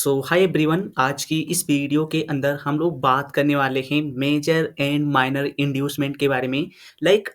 सो hi everyone. आज की इस वीडियो के अंदर हम लोग बात करने वाले हैं मेजर एंड माइनर इंड्यूसमेंट के बारे में।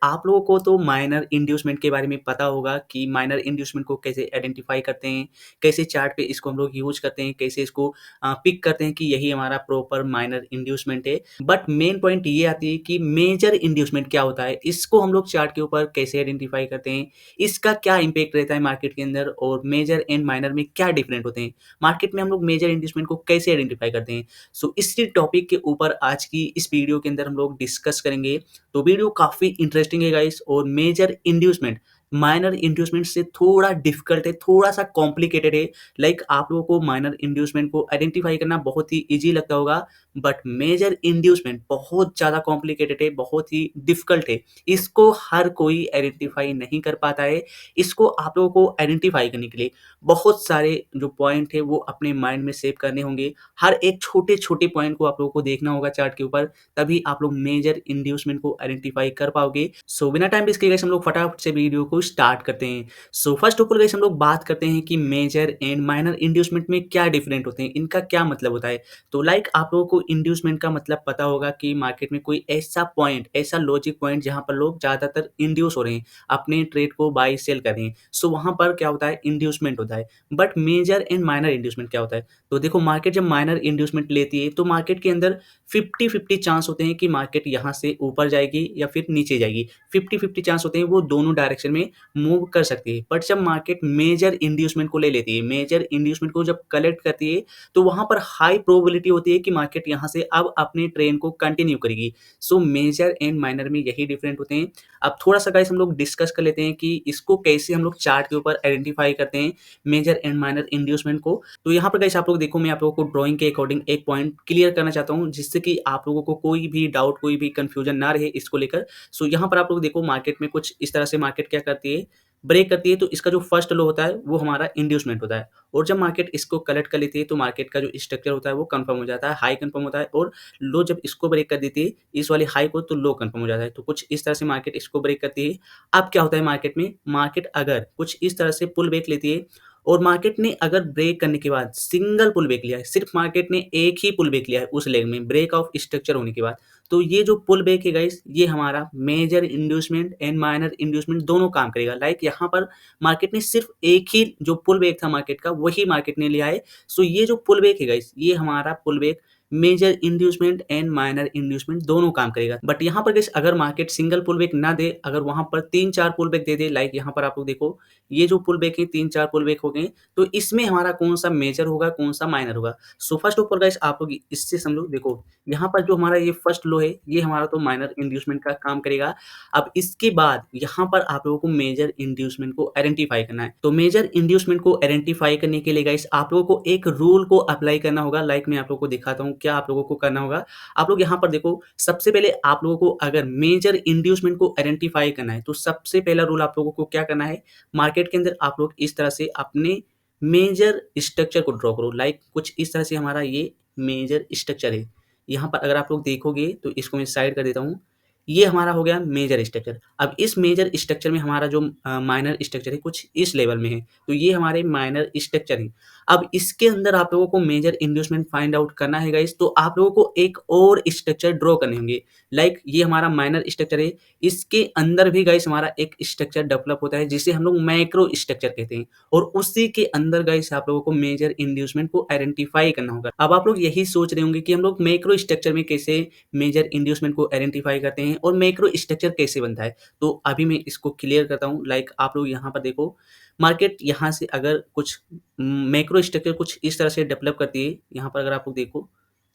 आप लोगों को तो माइनर इंड्यूसमेंट के बारे में पता होगा कि माइनर इंड्यूसमेंट को कैसे आइडेंटिफाई करते हैं, कैसे चार्ट पे इसको हम लोग यूज करते हैं, कैसे इसको पिक करते हैं कि यही हमारा प्रॉपर माइनर इंड्यूसमेंट है। बट मेन पॉइंट ये आती है कि मेजर इंड्यूसमेंट क्या होता है, इसको हम लोग चार्ट के ऊपर कैसे आइडेंटिफाई करते हैं, इसका क्या इम्पैक्ट रहता है मार्केट के अंदर और मेजर एंड माइनर में क्या डिफरेंट होते हैं, मार्केट में हम लोग मेजर इंड्यूसमेंट को कैसे आइडेंटिफाई करते हैं। सो इसी टॉपिक के ऊपर आज की इस वीडियो के अंदर हम लोग डिस्कस करेंगे। तो वीडियो काफ़ी इंटरेस्टिंग है गाइस। और मेजर इंड्यूसमेंट माइनर इंड्यूसमेंट से थोड़ा डिफिकल्ट है, थोड़ा-सा कॉम्प्लिकेटेड है। आप लोगों को माइनर इंड्यूसमेंट को आइडेंटिफाई करना बहुत ही ईज़ी लगता होगा, बट मेजर इंड्यूसमेंट बहुत ज़्यादा कॉम्प्लिकेटेड है, बहुत ही डिफिकल्ट है। इसको हर कोई आइडेंटिफाई नहीं कर पाता है। इसको आप लोगों को आइडेंटिफाई करने के लिए बहुत सारे जो पॉइंट है वो अपने माइंड में सेव करने होंगे। हर एक छोटे-छोटे पॉइंट को आप लोगों को देखना होगा चार्ट के ऊपर, तभी आप लोग मेजर इंड्यूसमेंट को आइडेंटिफाई कर पाओगे। सो बिना टाइम वेस्ट किए गाइस हम लोग फटाफट से वीडियो को स्टार्ट करते हैं। So first of all guys हम लोग बात करते हैं कि मेजर एंड माइनर इंड्यूसमेंट में क्या डिफरेंट होते हैं, इनका क्या मतलब होता है। तो आप लोगों को इंड्यूसमेंट का मतलब पता होगा कि मार्केट में कोई ऐसा पॉइंट, ऐसा लॉजिक पॉइंट जहाँ पर लोग ज़्यादातर इंड्यूस हो रहे हैं, अपने ट्रेड को बाय सेल कर रहे हैं। सो वहाँ पर क्या होता है, इंड्यूसमेंट होता है। But major and minor inducement क्या होता है? तो देखो, मार्केट जब माइनर इंड्यूसमेंट लेती है तो मार्केट के अंदर 50-50 चांस होते हैं कि मार्केट यहाँ से ऊपर जाएगी या फिर नीचे जाएगी। 50-50 चांस होते हैं, वो दोनों डायरेक्शन में मूव कर सकती है। बट जब मार्केट मेजर इंड्यूसमेंट को ले लेती है, मेजर इंड्यूसमेंट को जब कलेक्ट करती है, तो वहाँ पर हाई प्रोबेबिलिटी होती है कि मार्केट यहाँ से अब अपने ट्रेंड को कंटिन्यू करेगी। सो मेजर एंड माइनर में यही डिफरेंट होते हैं। अब थोड़ा-सा गाइस हम लोग डिस्कस कर लेते हैं कि इसको कैसे हम लोग चार्ट के ऊपर आइडेंटिफाई करते हैं, मेजर एंड माइनर इंड्यूसमेंट को। तो यहाँ पर गाइस आप लोग देखो, मैं आप लोगों को ड्राइंग के अकॉर्डिंग एक पॉइंट क्लियर करना चाहता हूँ, जिससे कि आप लोगों को कोई भी डाउट, कोई भी कंफ्यूजन ना रहे इसको लेकर। सो यहाँ पर आप लोग देखो, मार्केट में कुछ इस तरह से मार्केट क्या करती है, ब्रेक करती है, तो इसका जो फर्स्ट लो होता है वो हमारा इंड्यूसमेंट होता है। और जब मार्केट इसको कलेक्ट कर लेती है तो मार्केट का जो स्ट्रक्चर होता है वो कंफर्म हो जाता है, हाई कंफर्म होता है। और लो जब इसको ब्रेक कर देती है, इस वाली हाई को, तो लो कंफर्म हो जाता है। तो कुछ इस तरह से मार्केट इसको ब्रेक करती है। अब क्या होता है मार्केट में, मार्केट अगर कुछ इस तरह से पुल बैक लेती है और मार्केट ने अगर ब्रेक करने के बाद सिंगल पुल बैक लिया है, सिर्फ मार्केट ने एक ही पुल बैक लिया है उस लेग में, ब्रेक ऑफ स्ट्रक्चर होने के बाद, तो ये जो पुल बैक है गाइस, ये हमारा major inducement and minor inducement दोनों काम करेगा। यहाँ पर मार्केट ने सिर्फ एक ही जो पुल बैक था मार्केट का, वही मार्केट ने लिया है। सो ये जो पुल बैक है गाइस, ये हमारा pull back major inducement and minor inducement दोनों काम करेगा। बट यहाँ पर गाइस अगर मार्केट सिंगल पुल बैक ना दे, अगर वहां पर 3-4 पुल बैक दे दे, यहाँ पर आप लोग देखो, ये जो पुल बैक है 3-4 पुल बैक हो गए, तो इसमें हमारा कौन सा मेजर होगा, कौन सा माइनर होगा। So first of all guys आप लोग इससे समझो, देखो यहाँ पर जो हमारा ये फर्स्ट लो है, ये हमारा तो माइनर इंड्यूसमेंट का काम करेगा। अब इसके बाद यहाँ पर आप लोगों को मेजर इंड्यूसमेंट को आइडेंटिफाई करना है। तो मेजर इंड्यूसमेंट को आइडेंटिफाई करने के लिए गाइस आप लोगों को एक रूल को अप्लाई करना होगा। मैं आप लोगों को दिखाता हूँ क्या आप लोगों को करना होगा। आप लोग यहाँ पर देखो, सबसे पहले आप लोगों को अगर मेजर इंड्यूसमेंट को आइडेंटिफाई करना है, तो सबसे पहला रूल आप लोगों को क्या करना है, मार्केट के अंदर आप लोग इस तरह से अपने मेजर स्ट्रक्चर को ड्रॉ करो। कुछ इस तरह से हमारा ये मेजर स्ट्रक्चर है। यहाँ पर अगर आप लोग देखोगे तो इसको मैं साइड कर देता हूँ। ये हमारा हो गया मेजर स्ट्रक्चर। अब इस मेजर स्ट्रक्चर में हमारा जो माइनर स्ट्रक्चर है कुछ इस लेवल में है, तो ये हमारे माइनर स्ट्रक्चर है। अब इसके अंदर आप लोगों को मेजर इंड्यूसमेंट फाइंड आउट करना है गाइस, तो आप लोगों को एक और स्ट्रक्चर ड्रॉ करने होंगे। ये हमारा माइनर स्ट्रक्चर है, इसके अंदर भी गाइस हमारा एक स्ट्रक्चर डेवलप होता है जिसे हम लोग मैक्रो स्ट्रक्चर कहते हैं। और उसी के अंदर गाइस आप लोगों को मेजर इंड्यूसमेंट को आइडेंटिफाई करना होगा। अब आप लोग यही सोच रहे होंगे कि हम लोग मैक्रो स्ट्रक्चर में कैसे मेजर इंड्यूसमेंट को आइडेंटिफाई करते हैं और मैक्रो स्ट्रक्चर कैसे बनता है। तो अभी मैं इसको क्लियर करता हूँ। आप लोग यहाँ पर देखो, मार्केट यहाँ से अगर कुछ मैक्रो स्ट्रक्चर कुछ इस तरह से डेवलप करती है, यहाँ पर अगर आप लोग देखो,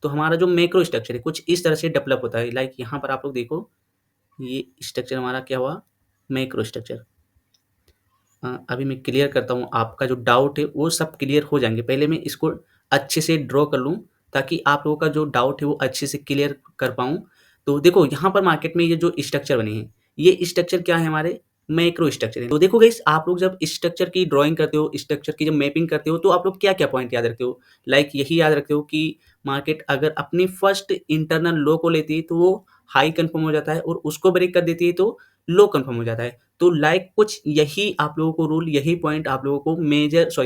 तो हमारा जो मैक्रो स्ट्रक्चर है कुछ इस तरह से डेवलप होता है। यहाँ पर आप लोग देखो, ये स्ट्रक्चर हमारा क्या हुआ, मैक्रो स्ट्रक्चर। अभी मैं क्लियर करता हूँ, आपका जो डाउट है वो सब क्लियर हो जाएँगे। पहले मैं इसको अच्छे से ड्रॉ कर लूँ, ताकि आप लोगों का जो डाउट है वो अच्छे से क्लियर कर पाऊँ। तो देखो, यहाँ पर मार्केट में ये जो स्ट्रक्चर बने हैं, ये स्ट्रक्चर क्या है, हमारे मैक्रो स्ट्रक्चर है। तो देखो गाइस, आप लोग जब स्ट्रक्चर की ड्राइंग करते हो, स्ट्रक्चर की जब मैपिंग करते हो, तो आप लोग क्या-क्या पॉइंट याद रखते हो? यही याद रखते हो कि मार्केट अगर अपनी फर्स्ट इंटरनल लो को लेती है तो वो हाई कन्फर्म हो जाता है, और उसको ब्रेक कर देती है तो लो कन्फर्म हो जाता है। तो लाइक कुछ यही आप लोगों को रूल, यही पॉइंट आप लोगों को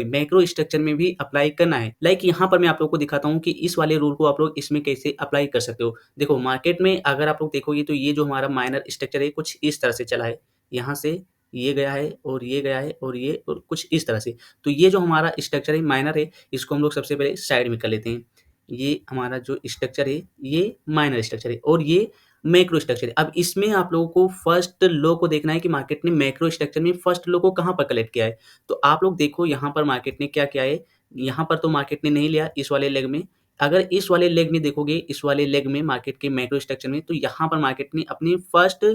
मैक्रो स्ट्रक्चर में भी अप्लाई करना है। लाइक यहाँ पर मैं आप लोगों को दिखाता हूँ कि इस वाले रूल को आप लोग इसमें कैसे अप्लाई कर सकते हो। देखो मार्केट में अगर आप लोग देखोगे तो ये जो हमारा माइनर स्ट्रक्चर है कुछ इस तरह से चला है। यहाँ से ये गया है और ये गया है और ये और कुछ इस तरह से। तो ये जो हमारा स्ट्रक्चर है माइनर है, इसको हम लोग सबसे पहले साइड में कर लेते हैं। ये हमारा जो स्ट्रक्चर है, ये माइनर स्ट्रक्चर है और ये मैक्रो स्ट्रक्चर है। अब इसमें आप लोगों को फर्स्ट लो को देखना है कि मार्केट ने मैक्रो स्ट्रक्चर में फर्स्ट लो को कहाँ पर कलेक्ट किया है। तो आप लोग देखो यहाँ पर मार्केट ने क्या किया है, यहाँ पर तो मार्केट ने नहीं लिया इस वाले लेग में। अगर इस वाले लेग में देखोगे, इस वाले लेग में मार्केट के मैक्रो स्ट्रक्चर में, तो यहाँ पर मार्केट ने अपनी फर्स्ट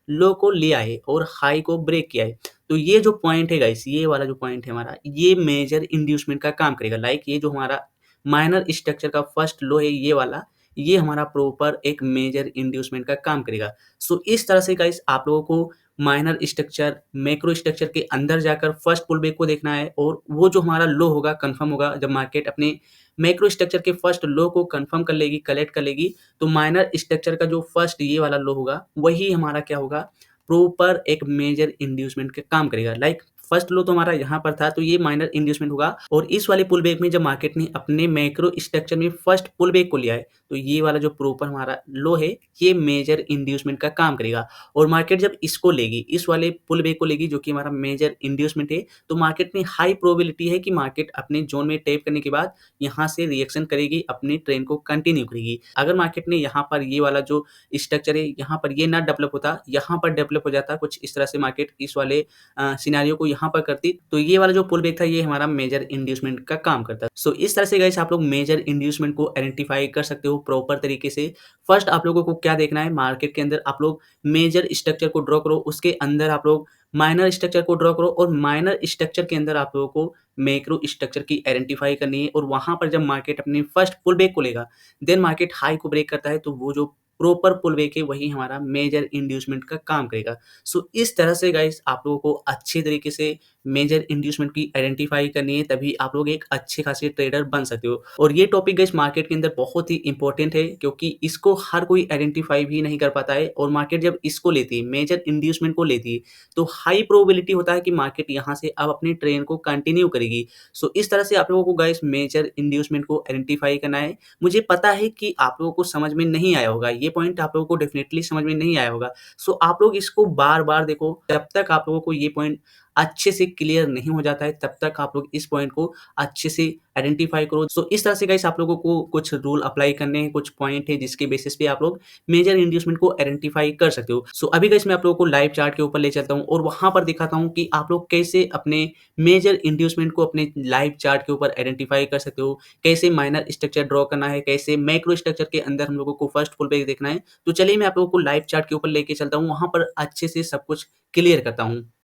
लो को लिया है और हाई को ब्रेक किया है। तो ये जो पॉइंट है गाइस, ये वाला जो पॉइंट है हमारा, ये मेजर इंड्यूसमेंट का काम करेगा। लाइक ये जो हमारा माइनर स्ट्रक्चर का फर्स्ट लो है ये वाला, ये हमारा प्रॉपर एक मेजर इंड्यूसमेंट का काम करेगा। सो इस तरह से गाइस आप लोगों को माइनर स्ट्रक्चर, मैक्रो स्ट्रक्चर के अंदर जाकर फर्स्ट पुल बैक को देखना है और वो जो हमारा लो होगा, कन्फर्म होगा जब मार्केट अपने मैक्रो स्ट्रक्चर के फर्स्ट लो को कन्फर्म कर लेगी, कलेक्ट कर लेगी, तो माइनर स्ट्रक्चर का जो फर्स्ट ये वाला लो होगा, वही हमारा क्या होगा, प्रॉपर एक मेजर इंड्यूसमेंट का काम करेगा। लाइक फर्स्ट लो तो हमारा यहाँ पर था, तो ये माइनर इंड्यूसमेंट होगा और इस वाले पुल बैक में जब मार्केट ने अपने मैक्रो स्ट्रक्चर में फर्स्ट पुल बैक को लिया है, तो ये वाला जो प्रॉपर हमारा लो है, ये मेजर इंड्यूसमेंट का काम करेगा और मार्केट जब इसको लेगी, इस वाले पुल बैक को लेगी जो कि हमारा मेजर इंड्यूसमेंट है, तो मार्केट में हाई प्रोबेबिलिटी है कि मार्केट अपने ज़ोन में टैप करने के बाद यहाँ से रिएक्शन करेगी, अपनी ट्रेंड को कंटिन्यू करेगी। अगर मार्केट ने यहाँ पर ये वाला जो स्ट्रक्चर है, यहाँ पर ये ना डेवलप होता, यहाँ पर डेवलप हो जाता कुछ इस तरह से, मार्केट इस वाले सिनेरियो को यहाँ पर करती, तो ये वाला जो पुल बैक था ये हमारा मेजर इंड्यूसमेंट का काम करता है। सो इस तरह से गाइस आप लोग मेजर इंड्यूसमेंट को आइडेंटिफाई कर सकते हो प्रॉपर तरीके से। फर्स्ट आप लोगों को क्या देखना है, मार्केट के अंदर आप लोग मेजर स्ट्रक्चर को ड्रॉ करो, उसके अंदर आप लोग माइनर स्ट्रक्चर को ड्रॉ करो और माइनर स्ट्रक्चर के अंदर आप लोगों को मैक्रो स्ट्रक्चर की आइडेंटिफाई करनी है और वहाँ पर जब मार्केट अपनी फर्स्ट पुल बैक को लेगा, देन मार्केट हाई को ब्रेक करता है, तो वो जो प्रॉपर पुल बैक है वही हमारा मेजर इंड्यूसमेंट का काम करेगा। सो इस तरह से गाइस आप लोगों को अच्छे तरीके से मेजर इंड्यूसमेंट की आइडेंटिफाई करनी है, तभी आप लोग एक अच्छे खासे ट्रेडर बन सकते हो। और ये टॉपिक गाइस मार्केट के अंदर बहुत ही इंपॉर्टेंट है, क्योंकि इसको हर कोई आइडेंटिफाई भी नहीं कर पाता है और मार्केट जब इसको लेती है, मेजर इंड्यूसमेंट को लेती है, तो हाई प्रोबेबिलिटी होता है कि मार्केट यहाँ से अब अपनी ट्रेंड को कंटिन्यू करेगी। सो इस तरह से आप लोगों को गाइस मेजर इंड्यूसमेंट को आइडेंटिफाई करना है। मुझे पता है कि आप लोगों को समझ में नहीं आया होगा, ये पॉइंट आप लोगों को डेफिनिटली समझ में नहीं आया होगा। सो आप लोग इसको बार-बार देखो, जब तक आप लोगों को ये पॉइंट अच्छे से क्लियर नहीं हो जाता है, तब तक आप लोग इस पॉइंट को अच्छे से आइडेंटिफाई करो। सो इस तरह से गाइस आप लोगों को कुछ रूल अप्लाई करने हैं, कुछ पॉइंट है जिसके बेसिस पे आप लोग मेजर इंड्यूसमेंट को आइडेंटिफाई कर सकते हो। सो अभी गाइस मैं आप लोगों को लाइव चार्ट के ऊपर ले चलता हूँ और वहाँ पर दिखाता हूँ कि आप लोग कैसे अपने मेजर इंड्यूसमेंट को अपने लाइव चार्ट के ऊपर आइडेंटिफाई कर सकते हो, कैसे माइनर स्ट्रक्चर ड्रॉ करना है, कैसे मैक्रो स्ट्रक्चर के अंदर हम लोगों को फर्स्ट पुल बैक देखना है। तो चलिए मैं आप लोगों को लाइव चार्ट के ऊपर लेके चलता हूँ, वहाँ पर अच्छे से सब कुछ क्लियर करता हूँ।